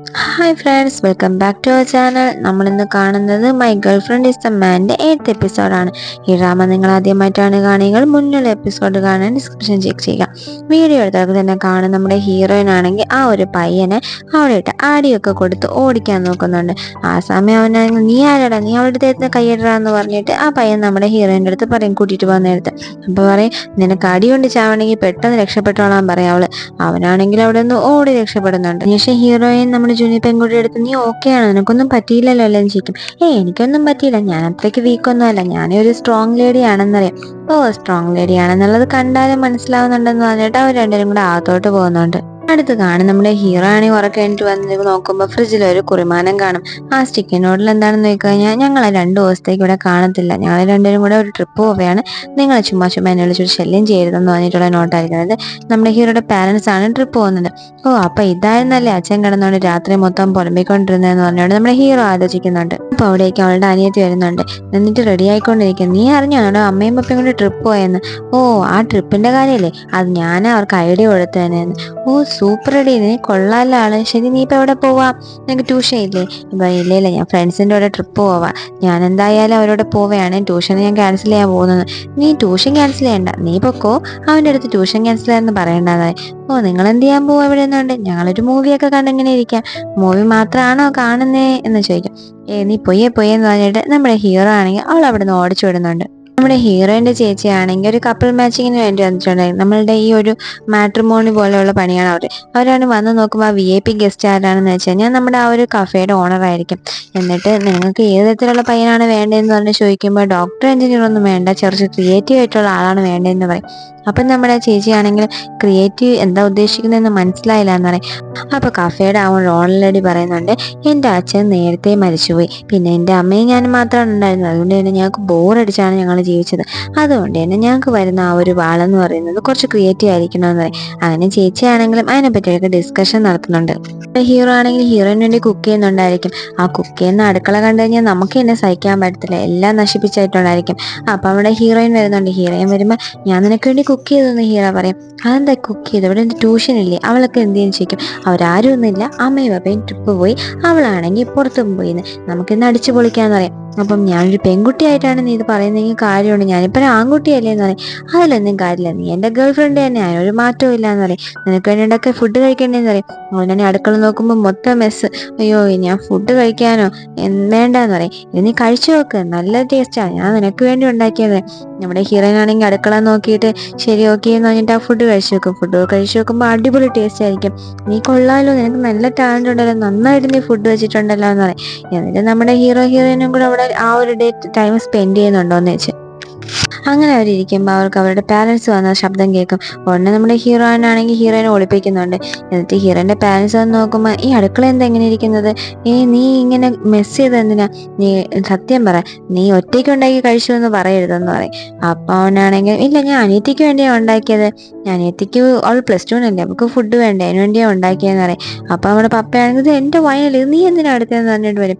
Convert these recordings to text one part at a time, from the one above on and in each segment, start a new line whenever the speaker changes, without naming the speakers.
Hi friends, welcome back to our channel. നമ്മളിന്ന് കാണുന്നത് my girlfriend is the മാൻ്റെ 8th എപ്പിസോഡാണ്. ഈ ഡ്രാമ നിങ്ങൾ ആദ്യമായിട്ടാണ് കാണുകയെങ്കിൽ മുന്നുള്ള എപ്പിസോഡ് കാണാൻ ഡിസ്ക്രിപ്ഷൻ ചെക്ക് ചെയ്യുക. വീഡിയോ എടുത്തവർക്ക് തന്നെ കാണും. നമ്മുടെ ഹീറോയിൻ ആണെങ്കിൽ ആ ഒരു പയ്യനെ അവിടെ ഇട്ട് ആടിയൊക്കെ കൊടുത്ത് ഓടിക്കാൻ നോക്കുന്നുണ്ട്. ആ സമയം അവനാണെങ്കിൽ നീ ആരാടാ, നീ അവളുടെ അടുത്ത് കൈയിടറാന്ന് പറഞ്ഞിട്ട് ആ പയ്യൻ നമ്മുടെ ഹീറോയിൻ്റെ അടുത്ത് പറയും, കൂട്ടിയിട്ട് പോകുന്നിടത്ത്. അപ്പോൾ പറയും, നിനക്ക് അടി കൊണ്ട് ചാവണമെങ്കിൽ പെട്ടെന്ന് രക്ഷപ്പെട്ടോളാൻ പറയാം അവള്. അവനാണെങ്കിൽ അവിടെ നിന്ന് ഓടി രക്ഷപ്പെടുന്നുണ്ട്. ശേഷം ഹീറോയിൻ നമ്മുടെ ജൂനിയർ പെൺകുട്ടിയുടെ അടുത്ത്, നീ ഓക്കെ ആണോ, നിനക്കൊന്നും പറ്റിയില്ലല്ലോ അല്ലേ എന്ന് ചോദിക്കും. എനിക്കൊന്നും പറ്റിയില്ല, ഞാൻ അത്രയ്ക്ക് വീക്കൊന്നും അല്ല, ഞാനൊരു സ്ട്രോങ് ലേഡി ആണെന്നറിയാം. സ്ട്രോങ് ലേഡി ആണെന്നുള്ളത് കണ്ടാലും മനസ്സിലാവുന്നുണ്ടെന്ന് പറഞ്ഞിട്ട് അവർ രണ്ടുപേരും കൂടെ അകത്തോട്ട് പോകുന്നുണ്ട്. അടുത്ത് കാണും നമ്മുടെ ഹീറോ ആണെങ്കിൽ ഉറക്കം കഴിഞ്ഞിട്ട് വന്ന് നോക്കുമ്പോൾ ഫ്രിഡ്ജിൽ ഒരു കുറിമാനം കാണും. ആ സ്റ്റിക്കി നോട്ടിൽ എന്താണെന്ന് നോക്കി കഴിഞ്ഞാൽ, ഞങ്ങളെ 2 ദിവസത്തേക്ക് ഇവിടെ കാണത്തില്ല, ഞങ്ങൾ രണ്ടുപേരും കൂടെ ഒരു ട്രിപ്പ് പോവുകയാണ്, നിങ്ങൾ ചുമ്മാ എന്നെ വിളിച്ചൊരു ശല്യം ചെയ്യരുതെന്ന് പറഞ്ഞിട്ടുള്ള നോട്ടായിരിക്കുന്നത്. നമ്മുടെ ഹീറോയുടെ പാരൻസ് ആണ് ട്രിപ്പ് പോകുന്നത്. അപ്പൊ ഇതായിരുന്നല്ലേ അച്ഛൻ കിടന്നുകൊണ്ട് രാത്രി മൊത്തം പുറമ്പിക്കൊണ്ടിരുന്നതെന്ന് പറഞ്ഞുകൊണ്ട് നമ്മുടെ ഹീറോ ആലോചിക്കുന്നുണ്ട്. അപ്പൊ അവിടേക്ക് അവളുടെ അനിയത്തി വരുന്നുണ്ട്. എന്നിട്ട് റെഡി ആയിക്കൊണ്ടിരിക്കും. നീ അറിഞ്ഞോ നമ്മുടെ അമ്മയും പപ്പയും കൊണ്ട് ട്രിപ്പ് പോയെന്ന്? ആ ട്രിപ്പിന്റെ കാര്യമല്ലേ, അത് ഞാൻ അവർക്ക് ഐഡിയ കൊടുത്തു തന്നെയെന്ന്. സൂപ്പർ അടി, നീ കൊള്ളാല്ല ആള്. ശരി, നീ ഇപ്പൊ എവിടെ പോവാ, നിനക്ക് ട്യൂഷൻ ഇല്ലേ? ഇപ്പൊ ഇല്ല, ഞാൻ ഫ്രണ്ട്സിന്റെ കൂടെ ട്രിപ്പ് പോവാ, ഞാൻ എന്തായാലും അവരോട് പോവുകയാണ്, ട്യൂഷൻ ഞാൻ ക്യാൻസൽ ചെയ്യാൻ പോകുന്നത്. നീ ട്യൂഷൻ ക്യാൻസൽ ചെയ്യണ്ട, നീ പൊക്കോ, അവൻ്റെ അടുത്ത് ട്യൂഷൻ ക്യാൻസൽ ചെയ്യാന്ന് പറയണ്ടെന്നായി. നിങ്ങൾ എന്ത് ചെയ്യാൻ പോവാ ഇവിടെ നിന്നുണ്ട്? ഞങ്ങളൊരു മൂവിയൊക്കെ കണ്ടിങ്ങനെ ഇരിക്കാം. മൂവി മാത്രമാണോ കാണുന്നേ എന്ന് ചോദിക്കും. നീ പൊയ്യെന്ന് പറഞ്ഞിട്ട് നമ്മുടെ ഹീറോ ആണെങ്കിൽ അവൾ അവിടെ നിന്ന് ഓടിച്ചു വിടുന്നുണ്ട്. നമ്മുടെ ഹീറോയിൻ്റെ ചേച്ചിയാണെങ്കിൽ ഒരു കപ്പിൾ മാച്ചിങ്ങിന് വേണ്ടി വന്നിട്ടുണ്ടായിരുന്നു. നമ്മളുടെ ഈ ഒരു മാട്രിമോണി പോലെയുള്ള പണിയാണ് അവരാണ് വന്ന് നോക്കുമ്പോൾ ആ VIP ഗസ്റ്റ് ആരാണെന്ന് വെച്ച് കഴിഞ്ഞാൽ നമ്മുടെ ആ ഒരു കഫേയുടെ ഓണറായിരിക്കും. എന്നിട്ട് നിങ്ങൾക്ക് ഏത് തരത്തിലുള്ള പയ്യനാണ് വേണ്ടതെന്ന് പറഞ്ഞ് ചോദിക്കുമ്പോൾ ഡോക്ടർ എഞ്ചിനീയർ ഒന്നും വേണ്ട, കുറച്ച് ക്രിയേറ്റീവ് ആയിട്ടുള്ള ആളാണ് വേണ്ടതെന്ന് പറയും. അപ്പം നമ്മുടെ ചേച്ചിയാണെങ്കിൽ ക്രിയേറ്റീവ് എന്താ ഉദ്ദേശിക്കുന്നതെന്ന് മനസ്സിലായില്ല എന്ന് പറയും. അപ്പോൾ കഫേയുടെ ആ ഒരു ഓണർ ലേഡി പറയുന്നുണ്ട്, എൻ്റെ അച്ഛൻ നേരത്തെ മരിച്ചുപോയി, പിന്നെ എൻ്റെ അമ്മയും ഞാനും മാത്രമാണ് ഉണ്ടായിരുന്നത്, അതുകൊണ്ട് തന്നെ ഞങ്ങൾക്ക് ബോറടിച്ചാണ് ഞങ്ങൾ ജീവിച്ചത്, അതുകൊണ്ട് തന്നെ ഞങ്ങൾക്ക് വരുന്ന ആ ഒരു വാളെന്ന് പറയുന്നത് കുറച്ച് ക്രിയേറ്റീവ് ആയിരിക്കണമെന്ന് പറയും. അങ്ങനെ ചേച്ചിയാണെങ്കിലും അതിനെ പറ്റിയൊക്കെ ഡിസ്കഷൻ നടത്തുന്നുണ്ട്. ഹീറോ ആണെങ്കിൽ ഹീറോയിന് വേണ്ടി കുക്ക് ചെയ്യുന്നുണ്ടായിരിക്കും. ആ കുക്ക് ചെയ്യുന്ന അടുക്കള കണ്ടു കഴിഞ്ഞാൽ നമുക്ക് തന്നെ സഹിക്കാൻ പറ്റത്തില്ല, എല്ലാം നശിപ്പിച്ചായിട്ടുണ്ടായിരിക്കും. അപ്പം അവിടെ ഹീറോയിൻ വരുന്നുണ്ട്. ഹീറോയിൻ വരുമ്പോൾ, ഞാൻ നിനക്ക് വേണ്ടി കുക്ക് ചെയ്തെന്ന് ഹീറോ പറയും. അതെന്താ കുക്ക് ചെയ്ത്, ഇവിടെ എൻ്റെ ട്യൂഷൻ ഇല്ലേ, അവളൊക്കെ എന്ത് ചെയ്യുന്നു ചോദിക്കും. അവരാരും ഒന്നുമില്ല, അമ്മയും അപ്പയും ട്രിപ്പ് പോയി, അവളാണെങ്കിൽ പുറത്തും പോയിന്ന്, നമുക്കിന്ന് അടിച്ചു പൊളിക്കാന്ന് പറയാം. അപ്പം ഞാനൊരു പെൺകുട്ടിയായിട്ടാണ് നീ ഇത് പറയുന്നതെങ്കിൽ കാര്യമുണ്ട്, ഞാനിപ്പോൾ ഒരു ആൺകുട്ടിയല്ലേ എന്ന് പറയും. അതിലൊന്നും കാര്യമില്ല, നീ എൻ്റെ ഗേൾ ഫ്രണ്ട് തന്നെ, അതിനൊരു മാറ്റവും ഇല്ല എന്ന് പറയും. നിനക്ക് വേണ്ടിയൊക്കെ ഫുഡ് കഴിക്കേണ്ടതെന്ന് പറയും. അവനെ അടുക്കള നോക്കുമ്പോൾ മൊത്തം മെസ്സ്. അയ്യോ, ഞാൻ ഫുഡ് കഴിക്കാനോ, വേണ്ടെന്ന് പറയും. ഇത് നീ കഴിച്ചു നോക്ക്, നല്ല ടേസ്റ്റാണ്, ഞാൻ നിനക്ക് വേണ്ടി ഉണ്ടാക്കിയത്. നമ്മുടെ ഹീറോയിൻ ആണെങ്കിൽ അടുക്കള നോക്കിയിട്ട് ശരി ഓക്കെ എന്ന് പറഞ്ഞിട്ട് ആ ഫുഡ് കഴിച്ചു നോക്കും. ഫുഡ് കഴിച്ചു നോക്കുമ്പോൾ അടിപൊളി ടേസ്റ്റ് ആയിരിക്കും. നീ കൊള്ളാലോ, നിനക്ക് നല്ല ടാലന്റ് ഉണ്ടല്ലോ, നന്നായിട്ട് നീ ഫുഡ് വെച്ചിട്ടുണ്ടല്ലോ എന്ന് പറയും. എന്നിട്ട് നമ്മുടെ ഹീറോയിനും കൂടെ അവിടെ ആ ഒരു ഡേ ടൈം സ്പെൻഡ് ചെയ്യുന്നുണ്ടോയെന്ന് വെച്ച് അങ്ങനെ അവരിയ്ക്കുമ്പോൾ അവർക്ക് അവരുടെ പാരൻസ് വന്ന ശബ്ദം കേൾക്കും. ഉടനെ നമ്മുടെ ഹീറോയിനാണെങ്കിൽ ഹീറോയിനെ ഒളിപ്പിക്കുന്നുണ്ട്. എന്നിട്ട് ഹീറോയിൻ്റെ പാരൻസ് വന്ന് നോക്കുമ്പോൾ, ഈ അടുക്കള എന്താ എങ്ങനെ ഇരിക്കുന്നത്, നീ ഇങ്ങനെ മെസ്സ് ചെയ്ത് എന്തിനാ, നീ സത്യം പറ, നീ ഒറ്റയ്ക്ക് ഉണ്ടാക്കി കഴിച്ചു എന്ന് പറയരുതെന്ന് പറയും. അപ്പോൾ അവനാണെങ്കിൽ, ഇല്ല, ഞാൻ അനിയത്തിക്ക് വേണ്ടിയാണ് ഉണ്ടാക്കിയത്, അനിയത്തിക്ക് അവൾ +2 അവൾക്ക് ഫുഡ് വേണ്ടേ, അതിന് വേണ്ടിയാണ് ഉണ്ടാക്കിയതെന്ന് പറയും. അപ്പോൾ നമ്മുടെ പപ്പയാണെങ്കിൽ, ഇത് എൻ്റെ വയനൽ, നീ എന്തിനാ അടുത്തതെന്ന് പറഞ്ഞിട്ട് വരും.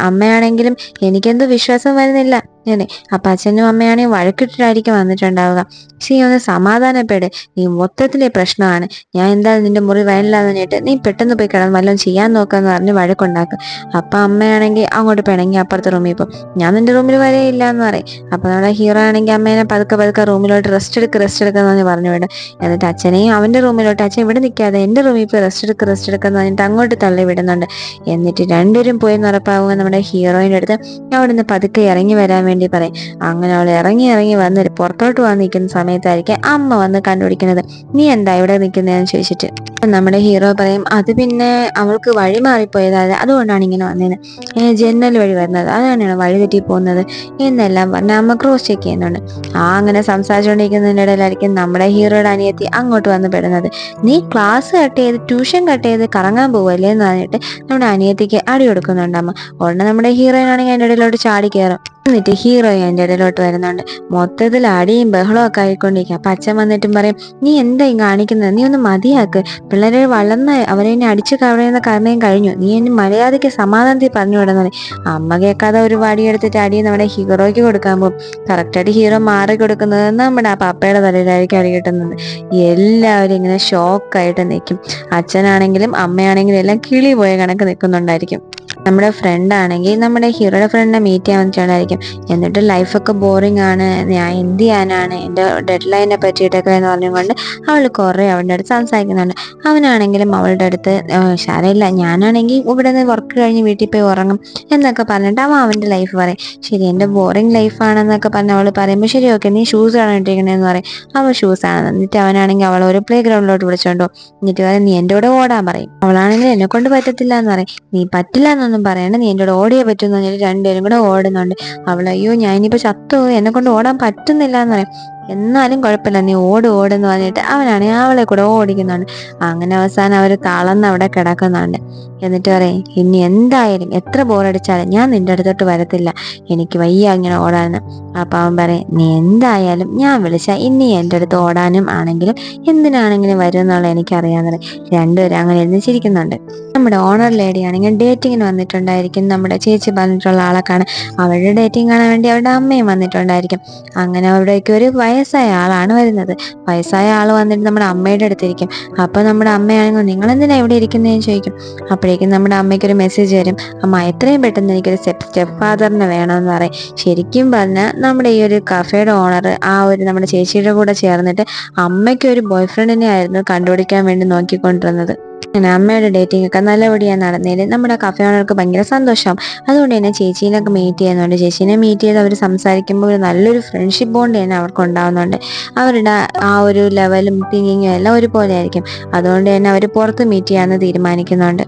അമ്മയാണെങ്കിലും, എനിക്കെന്തോ വിശ്വാസം വരുന്നില്ല അതെ. അപ്പം അച്ഛനും അമ്മയാണെങ്കിൽ വഴക്കിട്ടിട്ടായിരിക്കും വന്നിട്ടുണ്ടാവുക. പക്ഷേ ഒന്ന് സമാധാനപ്പെട്, നീ മൊത്തത്തിലെ പ്രശ്നമാണ്, ഞാൻ എന്തായാലും നിന്റെ മുറി വയനിലാന്ന് പറഞ്ഞിട്ട് നീ പെട്ടെന്ന് പോയി കിടന്ന് വല്ലതും ചെയ്യാൻ നോക്കാന്ന് പറഞ്ഞ് വഴക്കുണ്ടാക്കും. അപ്പം അമ്മയാണെങ്കിൽ അങ്ങോട്ട് പിണങ്ങി അപ്പുറത്തെ റൂമിൽ പോകും. ഞാൻ നിന്റെ റൂമിൽ വരെയില്ല എന്ന് പറയും. അപ്പം നമ്മുടെ ഹീറോ ആണെങ്കിൽ അമ്മേനെ പതുക്കെ റൂമിലോട്ട് റെസ്റ്റ് എടുക്കാന്ന് പറഞ്ഞു വിടും. എന്നിട്ട് അച്ഛനെയും അവൻ്റെ റൂമിലോട്ട്, അച്ഛൻ ഇവിടെ നിൽക്കാതെ എൻ്റെ റൂമിൽ പോയി റെസ്റ്റ് എടുക്കാന്ന് പറഞ്ഞിട്ട് അങ്ങോട്ട് തള്ളി വിടുന്നുണ്ട്. എന്നിട്ട് രണ്ടുപേരും പോയി ഉറപ്പാവുക നമ്മുടെ ഹീറോയിൻ്റെ അടുത്ത് അവിടുന്ന് പതുക്കെ ഇറങ്ങി വരാൻ വേണ്ടി പറയും. അങ്ങനെ അവൾ ഇറങ്ങി വന്ന് പുറത്തോട്ട് വന്ന് നിൽക്കുന്ന സമയത്തായിരിക്കും അമ്മ വന്ന് കണ്ടുപിടിക്കുന്നത്. നീ എന്താ ഇവിടെ നിൽക്കുന്നതെന്ന് ചോദിച്ചിട്ട് നമ്മുടെ ഹീറോ പറയും, അത് പിന്നെ അവൾക്ക് വഴി മാറിപ്പോയതായത്, അതുകൊണ്ടാണ് ഇങ്ങനെ വന്നത്, ജനൽ വഴി വരുന്നത്, അതാണ് വഴി തെറ്റി പോകുന്നത് എന്നെല്ലാം പറഞ്ഞ് അമ്മ ക്രോസ് ചെക്ക് ചെയ്യുന്നുണ്ട്. അങ്ങനെ സംസാരിച്ചുകൊണ്ടിരിക്കുന്നതിൻ്റെ ഇടയിലായിരിക്കും നമ്മുടെ ഹീറോയുടെ അനിയത്തി അങ്ങോട്ട് വന്ന് പെടുന്നത്. നീ ക്ലാസ് കട്ട് ചെയ്ത് ട്യൂഷൻ കട്ട് ചെയ്ത് കറങ്ങാൻ പോവല്ലേ എന്ന് പറഞ്ഞിട്ട് നമ്മുടെ അനിയത്തിക്ക് അടി കൊടുക്കുന്നുണ്ട് അമ്മ. ഉടനെ നമ്മുടെ ഹീറോയിനാണെങ്കിൽ അതിൻ്റെ ഇടയിലോട്ട് ചാടി കയറും. എന്നിട്ട് ഹീറോ എൻ്റെ ഇടയിലോട്ട് വരുന്നുണ്ട്. മൊത്തത്തിൽ അടിയും ബഹളവും ഒക്കെ ആയിക്കൊണ്ടിരിക്കുക. അപ്പം അച്ഛൻ വന്നിട്ടും പറയും, നീ എന്താ ഈ കാണിക്കുന്നത്, നീ ഒന്ന് മതിയാക്ക്, പിള്ളേരെ വളർന്ന് അവരെ എന്നെ അടിച്ചു കവറയുന്ന കാരണയും കഴിഞ്ഞു, നീ എന്നെ മര്യാദയ്ക്ക് സമാധാനത്തിൽ പറഞ്ഞു വിടുന്നത്. അമ്മ കേൾക്കാതെ ഒരു വടിയെടുത്തിട്ട് അടി നമ്മുടെ ഹീറോയ്ക്ക് കൊടുക്കാൻ പോകും. കറക്റ്റായിട്ട് ഹീറോ മാറി കൊടുക്കുന്നത് നമ്മുടെ ആ പപ്പയുടെ തലയിലായിരിക്കും അടി കിട്ടുന്നത്. എല്ലാവരും ഇങ്ങനെ ഷോക്കായിട്ട് നിൽക്കും. അച്ഛനാണെങ്കിലും അമ്മയാണെങ്കിലും എല്ലാം കിളി പോയ കണക്ക് നിൽക്കുന്നുണ്ടായിരിക്കും. നമ്മുടെ ഫ്രണ്ട് ആണെങ്കിൽ നമ്മുടെ ഹീറോയുടെ ഫ്രണ്ടിനെ മീറ്റ് ചെയ്യാൻ വന്നിട്ടുണ്ടായിരിക്കും. എന്നിട്ട് ലൈഫൊക്കെ ബോറിംഗ് ആണ്, ഞാൻ എന്ത് ചെയ്യാനാണ്, എൻ്റെ ഡെഡ് ലൈനെ പറ്റിയിട്ടൊക്കെ എന്ന് പറഞ്ഞുകൊണ്ട് അവൾ കുറേ അവളുടെ അടുത്ത് സംസാരിക്കുന്നുണ്ട്. അവനാണെങ്കിലും അവളുടെ അടുത്ത് ശരിയില്ല, ഞാനാണെങ്കിൽ ഇവിടെ നിന്ന് വർക്ക് കഴിഞ്ഞ് വീട്ടിൽ പോയി ഉറങ്ങും എന്നൊക്കെ പറഞ്ഞിട്ട് അവൻ്റെ ലൈഫ് പറയും. ശരി, എൻ്റെ ബോറിംഗ് ലൈഫാണെന്നൊക്കെ പറഞ്ഞ് അവൾ പറയുമ്പോൾ ശരി ഓക്കെ, നീ ഷൂസ് ആണ് ഇട്ടിരിക്കണേന്ന് പറയും. അവൾ ഷൂസ് ആണ്. എന്നിട്ട് അവനാണെങ്കിൽ അവൾ ഒരു പ്ലേ ഗ്രൗണ്ടിലോട്ട് വിളിച്ചോണ്ടോ, എന്നിട്ട് പറയും നീ എൻ്റെ കൂടെ ഓടാൻ പറയും. അവളാണെങ്കിൽ എന്നെ കൊണ്ട് പറ്റത്തില്ല എന്ന് പറയും. നീ പറ്റില്ല എന്നൊന്നും പറയണ്ട, നീ എൻ്റെ കൂടെ ഓടിയേ പറ്റുമെന്ന് പറഞ്ഞിട്ട് രണ്ടുപേരും കൂടെ ഓടുന്നുണ്ട്. അവൾ അയ്യോ ഞാൻ ഇനിയിപ്പോൾ ചത്തു, എന്നെ കൊണ്ട് ഓടാൻ പറ്റുന്നില്ല എന്ന് പറയും. എന്നാലും കുഴപ്പമില്ല, നീ ഓടെന്ന് പറഞ്ഞിട്ട് അവനാണെങ്കിൽ അവളെ കൂടെ ഓടിക്കുന്നുണ്ട്. അങ്ങനെ അവസാനം അവർ തളർന്ന് അവിടെ കിടക്കുന്നുണ്ട്. എന്നിട്ട് പറയും, ഇനി എന്തായാലും എത്ര ബോറടിച്ചാലും ഞാൻ നിന്റെ അടുത്തോട്ട് വരത്തില്ല, എനിക്ക് വയ്യ ഇങ്ങനെ ഓടാന്ന്. അപ്പം അവൻ പറയും, നീ എന്തായാലും ഞാൻ വിളിച്ചാൽ ഇനി എൻ്റെ അടുത്ത് ഓടാനും ആണെങ്കിലും എന്തിനാണെങ്കിലും വരും എന്നുള്ള എനിക്കറിയാമെന്ന്. രണ്ടുപേരും അങ്ങനെ ഇരുന്ന് ചിരിക്കുന്നുണ്ട്. നമ്മുടെ ഓണർ ലേഡി ആണെങ്കിൽ ഡേറ്റിങ്ങിന് വന്നിട്ടുണ്ടായിരിക്കും. നമ്മുടെ ചേച്ചി പറഞ്ഞിട്ടുള്ള ആളെ കാണാൻ, അവരുടെ ഡേറ്റിംഗ് കാണാൻ വേണ്ടി അവരുടെ അമ്മയും വന്നിട്ടുണ്ടായിരിക്കും. അങ്ങനെ അവിടേക്ക് ഒരു വയസ്സായ ആളാണ് വരുന്നത്. വയസ്സായ ആൾ വന്നിട്ട് നമ്മുടെ അമ്മയുടെ അടുത്തിരിക്കും. അപ്പോൾ നമ്മുടെ അമ്മയാണെങ്കിൽ നിങ്ങൾ എന്തിനാ ഇവിടെ ഇരിക്കുന്നതെന്ന് ചോദിക്കും. അപ്പോഴേക്കും നമ്മുടെ അമ്മയ്ക്കൊരു മെസ്സേജ് വരും, അമ്മ എത്രയും പെട്ടെന്ന് എനിക്കൊരു സ്റ്റെപ്പ് ഫാദറിനെ വേണമെന്ന് പറയും. ശരിക്കും പറഞ്ഞാൽ നമ്മുടെ ഈ ഒരു കഫേയുടെ ഓണർ ആ ഒരു നമ്മുടെ ചേച്ചിയുടെ കൂടെ ചേർന്നിട്ട് അമ്മയ്ക്ക് ഒരു ബോയ് ഫ്രണ്ടിനെ ആയിരുന്നു കണ്ടുപിടിക്കാൻ വേണ്ടി നോക്കിക്കൊണ്ടിരുന്നത്. അങ്ങനെ അമ്മയുടെ ഡേറ്റിംഗ് ഒക്കെ നല്ലപടിയാണ് നടന്നതിൽ നമ്മുടെ കഫേ ഓണർക്ക് ഭയങ്കര സന്തോഷമാവും. അതുകൊണ്ട് തന്നെ ചേച്ചീനൊക്കെ മീറ്റ് ചെയ്യുന്നുണ്ട്. ചേച്ചീനെ മീറ്റ് ചെയ്ത് അവർ സംസാരിക്കുമ്പോൾ ഒരു നല്ലൊരു ഫ്രണ്ട്ഷിപ്പ് ബോണ്ട് തന്നെ അവർക്ക് ഉണ്ടാവുന്നുണ്ട്. അവരുടെ ആ ഒരു ലെവലും തിങ്കിങ്ങും എല്ലാം ഒരുപോലെ ആയിരിക്കും. അതുകൊണ്ട് തന്നെ അവർ പുറത്ത് മീറ്റ് ചെയ്യാമെന്ന് തീരുമാനിക്കുന്നുണ്ട്.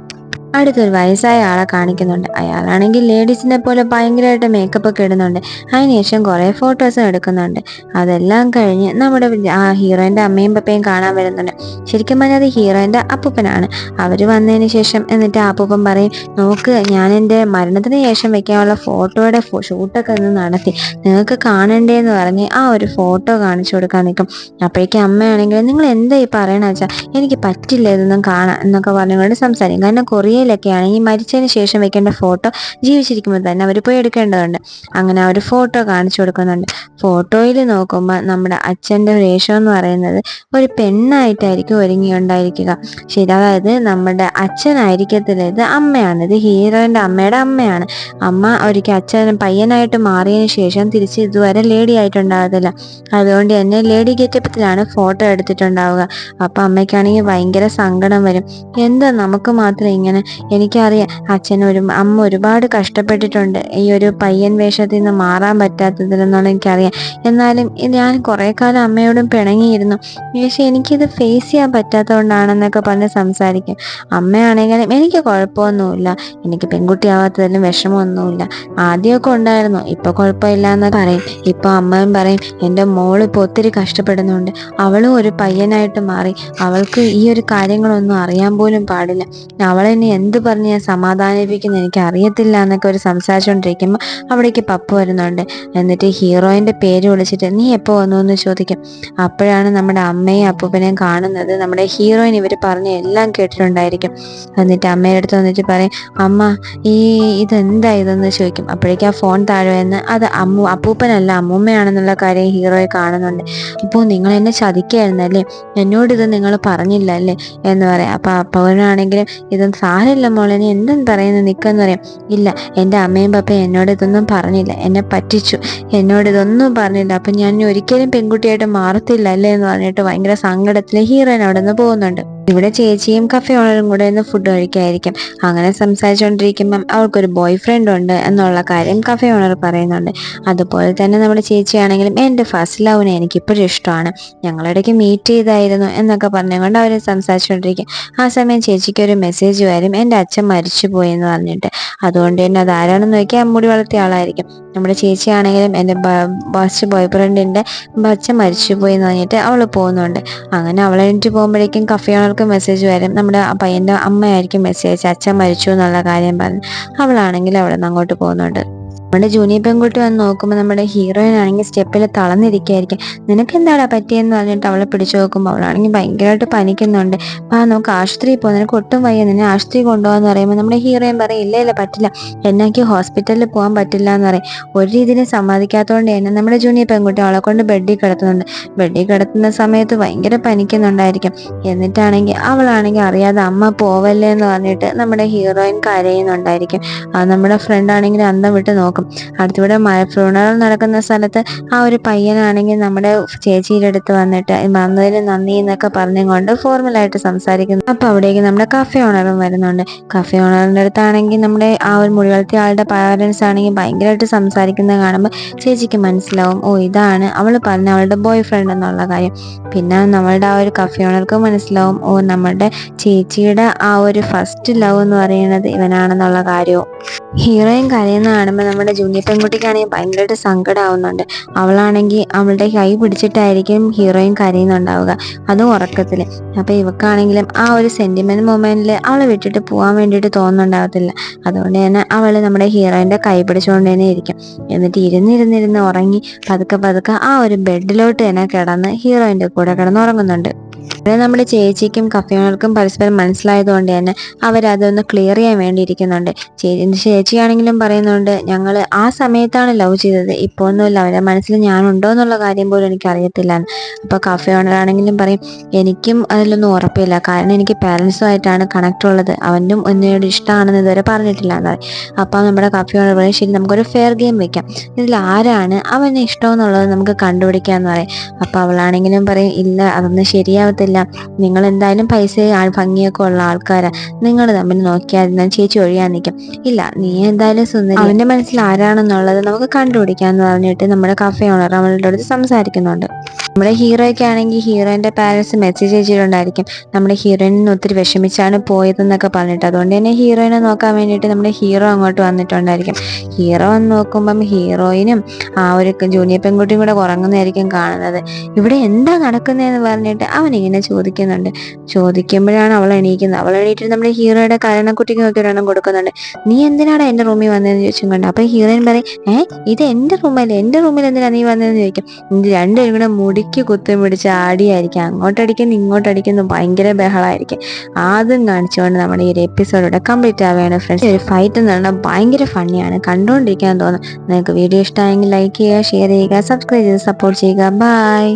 അടുത്തൊരു വയസ്സായ ആളെ കാണിക്കുന്നുണ്ട്. അയാളാണെങ്കിൽ ലേഡീസിനെ പോലെ ഭയങ്കരമായിട്ട് മേക്കപ്പ് ഒക്കെ ഇടുന്നുണ്ട്. അതിനുശേഷം കുറേ ഫോട്ടോസും എടുക്കുന്നുണ്ട്. അതെല്ലാം കഴിഞ്ഞ് നമ്മുടെ ആ ഹീറോയിൻ്റെ അമ്മയും പപ്പയും കാണാൻ വരുന്നുണ്ട്. ശരിക്കും പറഞ്ഞാൽ അത് ഹീറോയിൻ്റെ അപ്പൂപ്പനാണ്. അവർ വന്നതിന് ശേഷം എന്നിട്ട് ആ അപ്പൂപ്പൻ പറയും, നോക്ക് ഞാൻ എൻ്റെ മരണത്തിന് ശേഷം വെക്കാനുള്ള ഫോട്ടോയുടെ ഷൂട്ടൊക്കെ ഒന്ന് നടത്തി, നിങ്ങൾക്ക് കാണണ്ടേന്ന് പറഞ്ഞ് ആ ഒരു ഫോട്ടോ കാണിച്ചു കൊടുക്കാൻ നിൽക്കും. അപ്പോഴേക്കും അമ്മയാണെങ്കിൽ നിങ്ങൾ എന്താ ഈ പറയണ വെച്ചാൽ എനിക്ക് പറ്റില്ല ഇതൊന്നും കാണാൻ എന്നൊക്കെ പറഞ്ഞുകൊണ്ട് സംസാരിക്കും. കാരണം കൊറിയയിലൊക്കെ ആണെങ്കിൽ മരിച്ചതിന് ശേഷം വെക്കേണ്ട ഫോട്ടോ ജീവിച്ചിരിക്കുമ്പോൾ തന്നെ അവർ പോയി എടുക്കേണ്ടതുണ്ട്. അങ്ങനെ അവർ ഫോട്ടോ കാണിച്ചു കൊടുക്കുന്നുണ്ട്. ഫോട്ടോയിൽ നോക്കുമ്പോൾ നമ്മുടെ അച്ഛൻ്റെ വേഷം എന്ന് പറയുന്നത് ഒരു പെണ്ണായിട്ടായിരിക്കും ഒരുങ്ങിയുണ്ടായിരിക്കുക. ശരി, അതായത് നമ്മുടെ അച്ഛനായിരിക്കത്തില്ല, ഇത് അമ്മയാണ്. ഇത് ഹീറോയിൻ്റെ അമ്മയുടെ അമ്മയാണ്. അമ്മ ഒരിക്കൽ അച്ഛൻ പയ്യനായിട്ട് മാറിയതിന് ശേഷം തിരിച്ച് ഇതുവരെ ലേഡി ആയിട്ടുണ്ടാകത്തില്ല. അതുകൊണ്ട് തന്നെ ലേഡി ഗെറ്റപ്പത്തിലാണ് ഫോട്ടോ എടുത്തിട്ടുണ്ടാവുക. അപ്പം അമ്മയ്ക്കാണെങ്കിൽ ഭയങ്കര സങ്കടം വരും. എന്താ നമുക്ക് മാത്രം ഇങ്ങനെ, എനിക്കറിയാം അമ്മ ഒരുപാട് കഷ്ടപ്പെട്ടിട്ടുണ്ട് ഈ ഒരു പയ്യൻ വേഷത്തിൽ നിന്ന് മാറാൻ പറ്റാത്തതിലെന്നുള്ള എനിക്കറിയാം. എന്നാലും ഞാൻ കുറേ കാലം അമ്മയോടും പിണങ്ങിയിരുന്നു, പക്ഷേ എനിക്കിത് ഫേസ് ചെയ്യാൻ പറ്റാത്തതുകൊണ്ടാണെന്നൊക്കെ പറഞ്ഞ് സംസാരിക്കും. അമ്മയാണെങ്കിലും എനിക്ക് കുഴപ്പമൊന്നുമില്ല, എനിക്ക് പെൺകുട്ടിയാവാത്തതിലും വിഷമമൊന്നുമില്ല, ആദ്യമൊക്കെ ഉണ്ടായിരുന്നു, ഇപ്പോൾ കുഴപ്പമില്ല എന്ന് പറയും. ഇപ്പോൾ അമ്മയും പറയും, എൻ്റെ മോളിപ്പോൾ ഒത്തിരി കഷ്ടപ്പെടുന്നുണ്ട്, അവളും ഒരു പയ്യനായിട്ട് മാറി, അവൾക്ക് ഈ ഒരു കാര്യങ്ങളൊന്നും അറിയാൻ പോലും പാടില്ല, അവളെന്നെ എന്ത് പറഞ്ഞ് ഞാൻ സമാധാനിപ്പിക്കുന്നു എനിക്ക് അറിയത്തില്ല എന്നൊക്കെ ഒരു സംസാരിച്ചുകൊണ്ടിരിക്കുമ്പോൾ അവിടേക്ക് പപ്പ വരുന്നുണ്ട്. എന്നിട്ട് ഹീറോയിൻ്റെ പേര് വിളിച്ചിട്ട് നീ എപ്പോൾ വന്നു എന്ന് ചോദിക്കും. അപ്പോഴാണ് നമ്മുടെ അമ്മയും അപ്പൂപ്പനെയും കാണുന്നത്. നമ്മുടെ ഹീറോയിൻ ഇവർ പറഞ്ഞ് എല്ലാം കേട്ടിട്ടുണ്ടായിരിക്കും. എന്നിട്ട് അമ്മയുടെ അടുത്ത് വന്നിട്ട് പറയും, അമ്മ ഇതെന്താ ഇതെന്ന് ചോദിക്കും. അപ്പോഴേക്കും ആ ഫോൺ താഴെ വന്ന് അത് അപ്പൂപ്പനല്ല അമ്മൂമ്മയാണെന്നുള്ള കാര്യം ഹീറോയെ കാണുന്നുണ്ട്. ഇപ്പോൾ നിങ്ങൾ എന്നെ ചതിക്കായിരുന്നല്ലേ, എന്നോടിത് നിങ്ങൾ പറഞ്ഞില്ല അല്ലേ എന്ന് പറയാം. അപ്പോൾ അപ്പവനാണെങ്കിലും ഇതൊന്നും സാരമില്ല മോളെ, നീ എന്തെന്ന് പറയുന്നത് നിൽക്കുമെന്ന് പറയാം. ഇല്ല, എൻ്റെ അമ്മയും പപ്പയും എന്നോട് ഇതൊന്നും പറഞ്ഞില്ല, എന്നെ പറ്റിച്ചു, എന്നോട് ഇതൊന്നും പറഞ്ഞില്ല, അപ്പം ഞാൻ ഒരിക്കലും പെൺകുട്ടിയായിട്ട് മാറത്തില്ല അല്ലേ എന്ന് പറഞ്ഞിട്ട് ഭയങ്കര സങ്കടത്തിൽ ഹീറോയിൻ അവിടെ നിന്ന് പോകുന്നുണ്ട്. ഇവിടെ ചേച്ചിയും കഫേ ഓണറും കൂടെ ഇന്ന് ഫുഡ് കഴിക്കായിരിക്കും. അങ്ങനെ സംസാരിച്ചുകൊണ്ടിരിക്കുമ്പം അവൾക്കൊരു ബോയ് ഫ്രണ്ട് ഉണ്ട് എന്നുള്ള കാര്യം കഫേ ഓണർ പറയുന്നുണ്ട്. അതുപോലെ തന്നെ നമ്മുടെ ചേച്ചിയാണെങ്കിലും എൻ്റെ ഫസ്റ്റ് ലവിനെ എനിക്കിപ്പോഴും ഇഷ്ടമാണ്, ഞങ്ങളിടയ്ക്ക് മീറ്റ് ചെയ്തായിരുന്നു എന്നൊക്കെ പറഞ്ഞുകൊണ്ട് അവർ സംസാരിച്ചുകൊണ്ടിരിക്കും. ആ സമയം ചേച്ചിക്ക് ഒരു മെസ്സേജ് വരും, എൻ്റെ അച്ഛൻ മരിച്ചുപോയി എന്ന് പറഞ്ഞിട്ട്. അതുകൊണ്ട് തന്നെ അത് ആരാണെന്ന് നോക്കിയാൽ മുടി വളർത്തിയ ആളായിരിക്കും. നമ്മുടെ ചേച്ചിയാണെങ്കിലും എൻ്റെ ഫസ്റ്റ് ബോയ് ഫ്രണ്ടിൻ്റെ അച്ഛൻ മരിച്ചുപോയി എന്ന് പറഞ്ഞിട്ട് അവൾ പോകുന്നുണ്ട്. അങ്ങനെ അവൾ എണീറ്റ് പോകുമ്പോഴേക്കും കഫേ ഓണർക്ക് മെസ്സേജ് വരും. നമ്മുടെ ആ പയ്യൻ്റെ അമ്മയായിരിക്കും മെസ്സേജ്, അച്ഛൻ മരിച്ചു എന്നുള്ള കാര്യം പറഞ്ഞ്. അവളാണെങ്കിൽ അവിടെ നിന്ന് അങ്ങോട്ട് പോകുന്നുണ്ട്. നമ്മുടെ ജൂനിയർ പെൺകുട്ടി വന്ന് നോക്കുമ്പോൾ നമ്മുടെ ഹീറോയിൻ ആണെങ്കിൽ സ്റ്റെപ്പിൽ തളർന്നിരിക്കുകയായിരിക്കും. നിനക്ക് എന്താടാ പറ്റിയെന്ന് പറഞ്ഞിട്ട് അവളെ പിടിച്ചു നോക്കുമ്പോൾ അവളാണെങ്കിൽ ഭയങ്കരമായിട്ട് പനിക്കുന്നുണ്ട്. നമുക്ക് ആശുപത്രിയിൽ പോകും, നിനക്ക് ഒട്ടും വയ്യ, നിന്നെ ആശുപത്രി കൊണ്ടുപോകാന്ന് പറയുമ്പോൾ നമ്മുടെ ഹീറോയിൻ പറയും ഇല്ല ഇല്ല പറ്റില്ല, എനിക്ക് ഹോസ്പിറ്റലിൽ പോകാൻ പറ്റില്ല എന്ന് പറയും. ഒരു രീതിയിൽ സമ്മതിക്കാത്തതുകൊണ്ട് തന്നെ നമ്മുടെ ജൂനിയർ പെൺകുട്ടി അവളെ കൊണ്ട് ബെഡിൽ കിടത്തുന്നുണ്ട്. ബെഡിൽ കിടത്തുന്ന സമയത്ത് ഭയങ്കര പനിക്കുന്നുണ്ടായിരിക്കും. എന്നിട്ടാണെങ്കിൽ അവളാണെങ്കിൽ അറിയാതെ അമ്മ പോവല്ലേ എന്ന് പറഞ്ഞിട്ട് നമ്മുടെ ഹീറോയിൻ കരയുന്നുണ്ടായിരിക്കും. നമ്മുടെ ഫ്രണ്ട് ആണെങ്കിൽ അന്തം വിട്ട് നോക്കും. അടുത്തിവിടെ ഫ്യൂണറൽ നടക്കുന്ന സ്ഥലത്ത് ആ ഒരു പയ്യനാണെങ്കിൽ നമ്മുടെ ചേച്ചിയുടെ അടുത്ത് വന്നിട്ട് വന്നതിന് നന്ദി എന്നൊക്കെ പറഞ്ഞുകൊണ്ട് ഫോർമലായിട്ട് സംസാരിക്കുന്നു. അപ്പൊ അവിടേക്ക് നമ്മുടെ കഫേ ഓണറും വരുന്നുണ്ട്. കഫേ ഓണറിന്റെ അടുത്താണെങ്കിൽ നമ്മുടെ ആ ഒരു മുടി വളർത്തിയ ആളുടെ പാരൻസ് ആണെങ്കിൽ ഭയങ്കരമായിട്ട് സംസാരിക്കുന്നത് കാണുമ്പോൾ ചേച്ചിക്ക് മനസ്സിലാവും, ഓ ഇതാണ് അവള് പറഞ്ഞ അവളുടെ ബോയ് ഫ്രണ്ട് എന്നുള്ള കാര്യം. പിന്നെ നമ്മളുടെ ആ ഒരു കഫേ ഓണർക്ക് മനസ്സിലാവും, ഓ നമ്മുടെ ചേച്ചിയുടെ ആ ഒരു ഫസ്റ്റ് ലവ് എന്ന് പറയുന്നത് ഇവനാണെന്നുള്ള കാര്യവും. ഹീറോയിൻ കരയുന്ന കാണുമ്പോൾ നമ്മുടെ ജൂനിയർ പെൺകുട്ടിക്കാണെങ്കിൽ ഭയങ്കരമായിട്ട് സങ്കടമാവുന്നുണ്ട്. അവളാണെങ്കിൽ അവളുടെ കൈ പിടിച്ചിട്ടായിരിക്കും ഹീറോയിൻ കരയുന്നുണ്ടാവുക, അതും ഉറക്കത്തിൽ. അപ്പോൾ ഇവക്കാണെങ്കിലും ആ ഒരു സെന്റിമെന്റ് മൊമെന്റിൽ അവളെ വിട്ടിട്ട് പോകാൻ വേണ്ടിയിട്ട് തോന്നുന്നുണ്ടാവത്തില്ല. അതുകൊണ്ട് തന്നെ അവൾ നമ്മുടെ ഹീറോയിൻ്റെ കൈ പിടിച്ചുകൊണ്ട് തന്നെ ഇരിക്കും. എന്നിട്ട് ഇരുന്നിരുന്നിരുന്ന് ഉറങ്ങി പതുക്കെ പതുക്കെ ആ ഒരു ബെഡിലോട്ട് തന്നെ കിടന്ന് ഹീറോയിൻ്റെ കൂടെ കിടന്ന് ഉറങ്ങുന്നുണ്ട്. നമ്മുടെ ചേച്ചിക്കും കഫേണർക്കും പരസ്പരം മനസ്സിലായതുകൊണ്ട് തന്നെ അവരതൊന്ന് ക്ലിയർ ചെയ്യാൻ വേണ്ടി ഇരിക്കുന്നുണ്ട്. ചേച്ചിയാണെങ്കിലും പറയുന്നുണ്ട്, ഞങ്ങൾ ആ സമയത്താണ് ലവ് ചെയ്തത്, ഇപ്പോൾ ഒന്നുമില്ല, അവരുടെ മനസ്സിൽ ഞാനുണ്ടോ എന്നുള്ള കാര്യം പോലും എനിക്ക് അറിയത്തില്ല. അപ്പോൾ കഫേ ഓണറാണെങ്കിലും പറയും, എനിക്കും അതിലൊന്നും ഉറപ്പില്ല, കാരണം എനിക്ക് പാരൻസുമായിട്ടാണ് കണക്ട് ഉള്ളത്, അവനും എന്നോട് ഇഷ്ടമാണെന്ന് ഇതുവരെ പറഞ്ഞിട്ടില്ല എന്ന് പറയും. അപ്പോൾ നമ്മുടെ കഫേ ഓണർ പറയും, ശരി നമുക്കൊരു ഫെയർ ഗെയിം വെക്കാം, ഇതിൽ ആരാണ് അവന് ഇഷ്ടമെന്നുള്ളത് നമുക്ക് കണ്ടുപിടിക്കാമെന്ന് പറയും. അപ്പോൾ അവളാണെങ്കിലും പറയും, ഇല്ല അതൊന്നും ശരിയാവത്തില്ല, നിങ്ങൾ എന്തായാലും പൈസ ഭംഗിയൊക്കെ ഉള്ള ആൾക്കാരാ, നിങ്ങൾ തമ്മിൽ നോക്കിയാൽ ഞാൻ ചേച്ചി ഒഴിയാൻ നിൽക്കും, ഇല്ല നീ എന്തായാലും സുന്ദരി, അവന്റെ മനസ്സിൽ ആരാണെന്നുള്ളത് നമുക്ക് കണ്ടുപിടിക്കാന്ന് പറഞ്ഞിട്ട് നമ്മുടെ കഫേ ഓണർ അവളുടെ അടുത്ത് സംസാരിക്കുന്നുണ്ട്. നമ്മുടെ ഹീറോയ്ക്ക് ആണെങ്കിൽ ഹീറോയിൻ്റെ പാരൻസ് മെസ്സേജ് അയച്ചിട്ടുണ്ടായിരിക്കും, നമ്മുടെ ഹീറോയിനെ ഒത്തിരി വിഷമിച്ചാണ് പോയതെന്നൊക്കെ പറഞ്ഞിട്ട്. അതുകൊണ്ട് തന്നെ ഹീറോയിനെ നോക്കാൻ വേണ്ടിയിട്ട് നമ്മുടെ ഹീറോ അങ്ങോട്ട് വന്നിട്ടുണ്ടായിരിക്കും. ഹീറോ വന്ന് നോക്കുമ്പം ഹീറോയിനും ആ ഒരു ജൂനിയർ പെൺകുട്ടിയും കൂടെ ഉറങ്ങുന്നതായിരിക്കും കാണുന്നത്. ഇവിടെ എന്താ നടക്കുന്നതെന്ന് പറഞ്ഞിട്ട് അവനിങ്ങനെ ചോദിക്കുന്നുണ്ട്. ചോദിക്കുമ്പോഴാണ് അവൾ എണീക്കുന്നത്. അവൾ എണീറ്റിട്ട് നമ്മുടെ ഹീറോയുടെ കരണക്കുട്ടിക്ക് നോക്കി ഒരെണ്ണം കൊടുക്കുന്നുണ്ട്. നീ എന്തിനാണ് എൻ്റെ റൂമിൽ വന്നതെന്ന് ചോദിച്ചും കൊണ്ട്. അപ്പോൾ ഹീറോയിൻ പറയും, ഇത് എൻ്റെ റൂമല്ലേ, എൻ്റെ റൂമിൽ എന്തിനാണ് നീ വന്നതെന്ന് ചോദിക്കും. ഇത് രണ്ടുപേരും കൂടെ മുടിക്ക് കുത്തും പിടിച്ച് ആടിയായിരിക്കും, അങ്ങോട്ടടിക്കുന്നു ഇങ്ങോട്ടടിക്കുന്നു, ഭയങ്കര ബഹളമായിരിക്കും. ആദ്യം കാണിച്ചുകൊണ്ട് നമ്മുടെ ഈ ഒരു എപ്പിസോഡ് കംപ്ലീറ്റ് ആവുകയാണ് ഫ്രണ്ട്സ്. ഒരു ഫൈറ്റ് എന്ന് പറഞ്ഞാൽ ഭയങ്കര ഫണ്ണിയാണ്, കണ്ടുകൊണ്ടിരിക്കാൻ തോന്നും. നിങ്ങൾക്ക് വീഡിയോ ഇഷ്ടമായെങ്കിൽ ലൈക്ക് ചെയ്യുക, ഷെയർ ചെയ്യുക, സബ്സ്ക്രൈബ് ചെയ്ത് സപ്പോർട്ട് ചെയ്യുക. ബൈ.